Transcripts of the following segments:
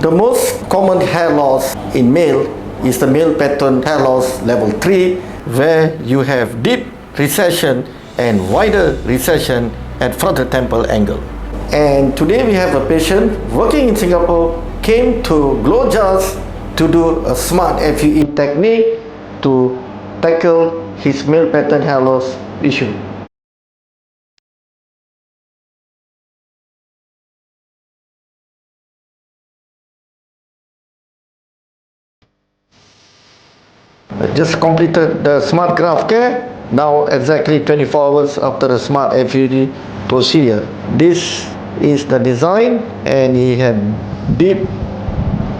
The most common hair loss in male is the male pattern hair loss level 3, where you have deep recession and wider recession at frontal temple angle. And today we have a patient working in Singapore, came to GLOJAS to do a smart FUE technique to tackle his male pattern hair loss issue. I just completed the smart graft care, now exactly 24 hours after the smart FUE procedure. This is the design, and he had deep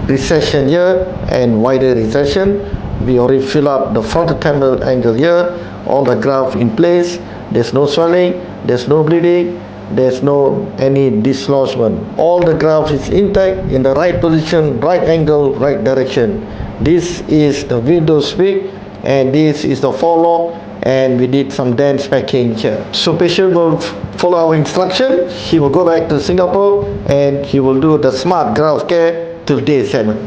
recession here and wider recession. We already fill up the frontal temple angle here, all the graft in place, there's no swelling, there's no bleeding, there's no any dislodgement. All the graft is intact, in the right position, right angle, right direction. This is the window speak, and this is the follow, and we did some dance packing here. So patient will follow our instruction. He will go back to Singapore and he will do the smart graft care till day 7.